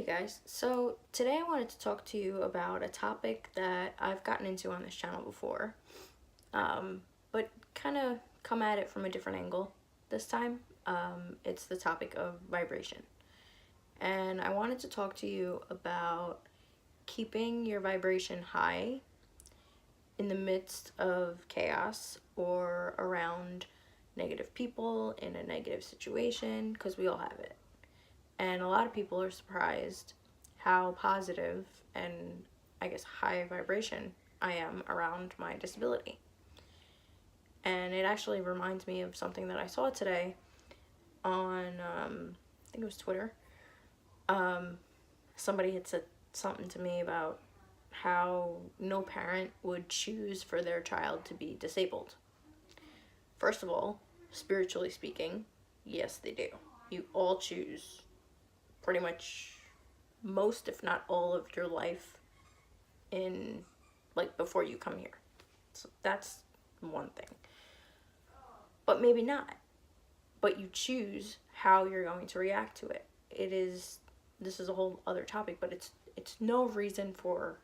Guys, so today I wanted to talk to you about a topic that I've gotten into on this channel before, but kind of come at it from a different angle this time. It's the topic of vibration, and I wanted to talk to you about keeping your vibration high in the midst of chaos or around negative people in a negative situation, because we all have it. And a lot of people are surprised how positive and I guess high vibration I am around my disability. And it actually reminds me of something that I saw today on, I think it was Twitter. Somebody had said something to me about how no parent would choose for their child to be disabled. First of all, spiritually speaking, yes, they do. You all choose pretty much most, if not all, of your life in, like, before you come here. So that's one thing. But maybe not. But you choose how you're going to react to it. This is a whole other topic, but it's no reason for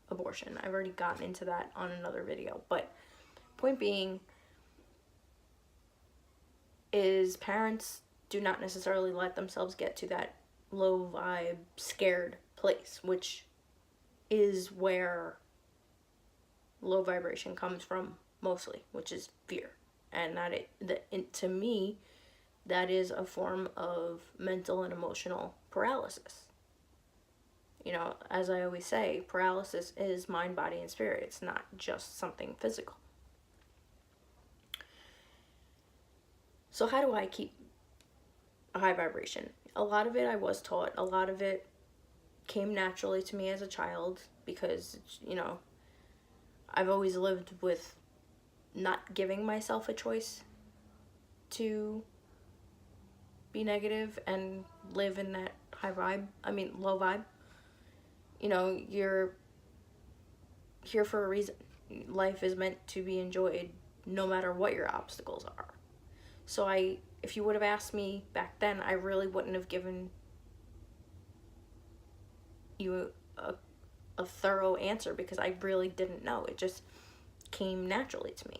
abortion. I've already gotten into that on another video. But point being is parents do not necessarily let themselves get to that low vibe, scared place, which is where low vibration comes from mostly, which is fear. And to me, that is a form of mental and emotional paralysis. You know, as I always say, paralysis is mind, body, and spirit. It's not just something physical. So how do I keep a high vibration? A lot of it I was taught. A lot of it came naturally to me as a child because, you know, I've always lived with not giving myself a choice to be negative and live in that low vibe. You know, you're here for a reason. Life is meant to be enjoyed no matter what your obstacles are. So if you would have asked me back then, I really wouldn't have given you a thorough answer because I really didn't know. It just came naturally to me.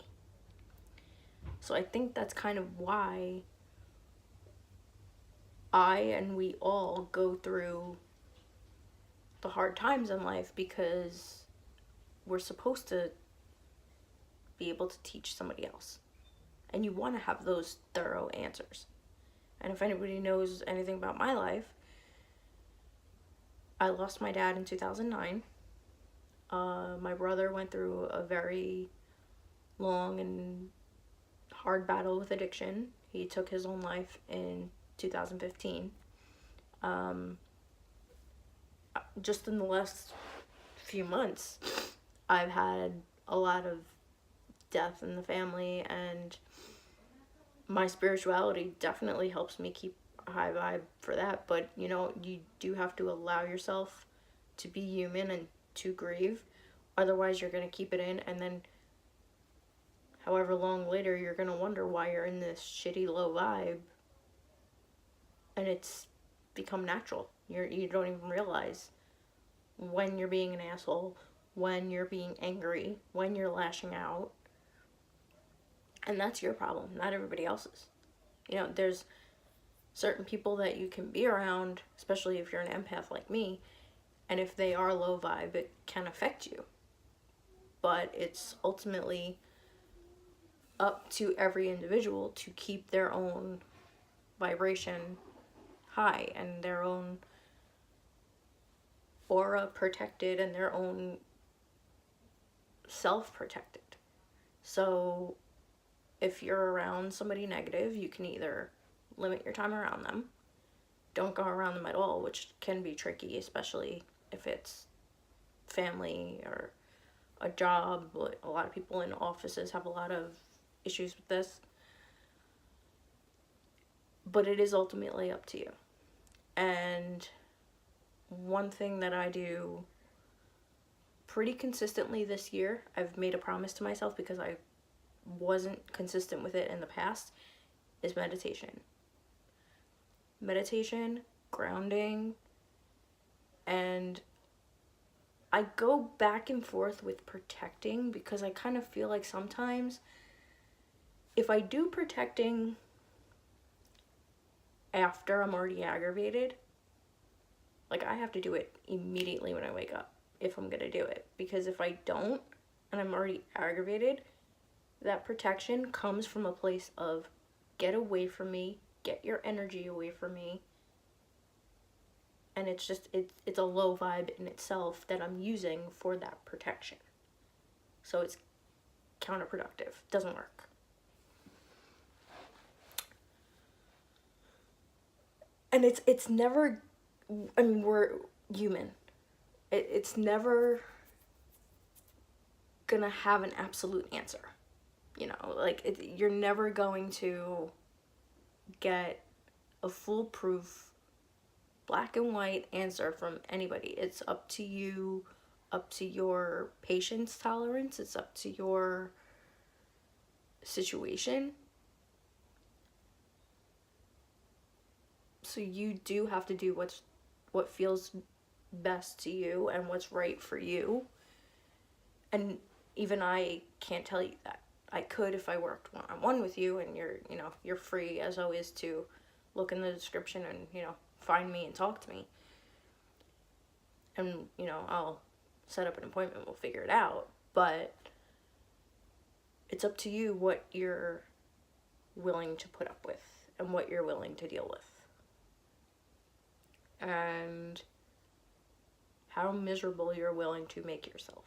So I think that's kind of why and we all go through the hard times in life, because we're supposed to be able to teach somebody else. And you want to have those thorough answers. And if anybody knows anything about my life, I lost my dad in 2009. My brother went through a very long and hard battle with addiction. He took his own life in 2015. Just in the last few months, I've had a lot of death in the family, and my spirituality definitely helps me keep a high vibe for that. But you know, you do have to allow yourself to be human and to grieve, otherwise you're going to keep it in, and then however long later you're going to wonder why you're in this shitty low vibe, and it's become natural. You don't even realize when you're being an asshole, when you're being angry, when you're lashing out. And that's your problem, not everybody else's. You know, there's certain people that you can be around, especially if you're an empath like me, and if they are low vibe, it can affect you. But it's ultimately up to every individual to keep their own vibration high and their own aura protected and their own self protected. So if you're around somebody negative, you can either limit your time around them, don't go around them at all, which can be tricky, especially if it's family or a job. A lot of people in offices have a lot of issues with this. But it is ultimately up to you. And one thing that I do pretty consistently this year, I've made a promise to myself because I wasn't consistent with it in the past, is meditation. Meditation, grounding, And I go back and forth with protecting because I kind of feel like sometimes if I do protecting after I'm already aggravated, like I have to do it immediately when I wake up if I'm gonna do it. Because if I don't and I'm already aggravated, that protection comes from a place of get away from me, get your energy away from me. And it's just, it's a low vibe in itself that I'm using for that protection. So it's counterproductive. Doesn't work. And it's never, I mean, we're human. It's never gonna have an absolute answer. You know, like, you're never going to get a foolproof black and white answer from anybody. It's up to you, up to your patience tolerance, it's up to your situation. So you do have to do what feels best to you and what's right for you. And even I can't tell you that. I could if I worked one-on-one with you, and you're free as always to look in the description and, find me and talk to me. And, I'll set up an appointment, we'll figure it out. But it's up to you what you're willing to put up with and what you're willing to deal with. And how miserable you're willing to make yourself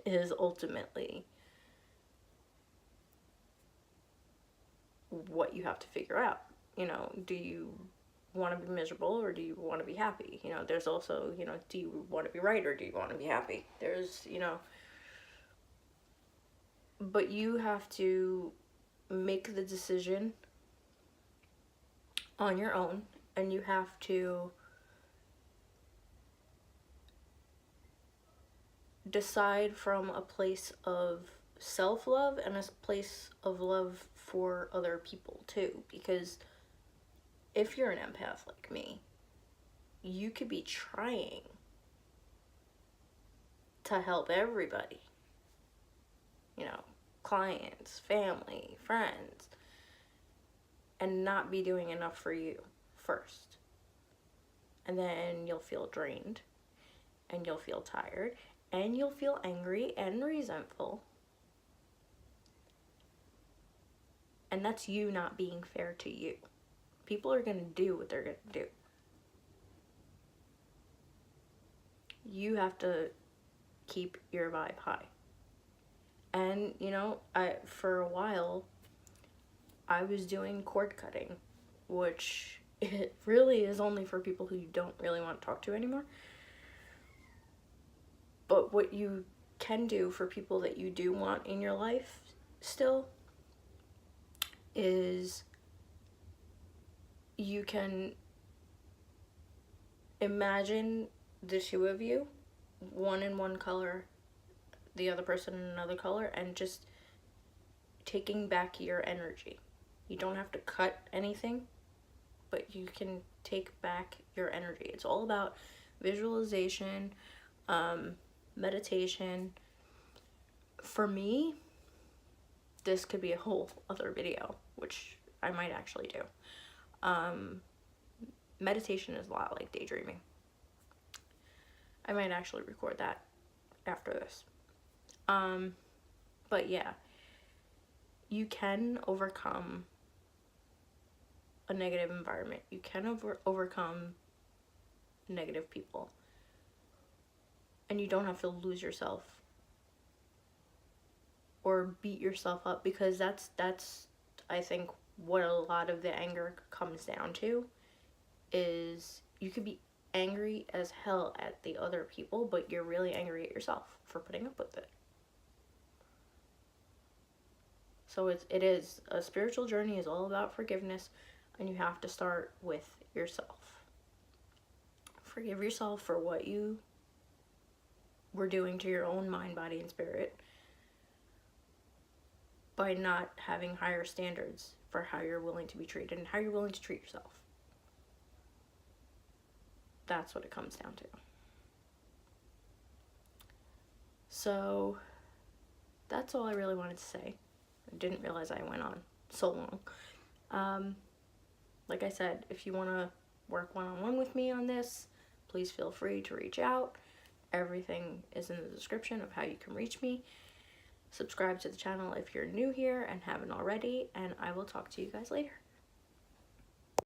is ultimately what you have to figure out. Do you want to be miserable or do you want to be happy? There's also, do you want to be right or do you want to be happy? There's, but you have to make the decision on your own, and you have to decide from a place of self-love and a place of love for other people too. Because if you're an empath like me, you could be trying to help everybody, clients, family, friends, and not be doing enough for you first. And then you'll feel drained, and you'll feel tired, and you'll feel angry and resentful. And that's you not being fair to you. People are going to do what they're going to do. You have to keep your vibe high. And, for a while, I was doing cord cutting, which it really is only for people who you don't really want to talk to anymore. But what you can do for people that you do want in your life still is you can imagine the two of you, one in one color, the other person in another color, and just taking back your energy. You don't have to cut anything, but you can take back your energy. It's all about visualization, meditation. For me, this could be a whole other video, which I might actually do. Meditation is a lot like daydreaming. I might actually record that after this. But yeah, you can overcome a negative environment. You can overcome negative people. And you don't have to lose yourself or beat yourself up, because that's I think what a lot of the anger comes down to is you could be angry as hell at the other people, but you're really angry at yourself for putting up with it. So it is a spiritual journey is all about forgiveness, and you have to start with yourself. Forgive yourself for what you were doing to your own mind, body, and spirit by not having higher standards for how you're willing to be treated and how you're willing to treat yourself. That's what it comes down to. So that's all I really wanted to say. I didn't realize I went on so long. Like I said, if you want to work one-on-one with me on this, please feel free to reach out. Everything is in the description of how you can reach me. Subscribe to the channel if you're new here and haven't already, and I will talk to you guys later.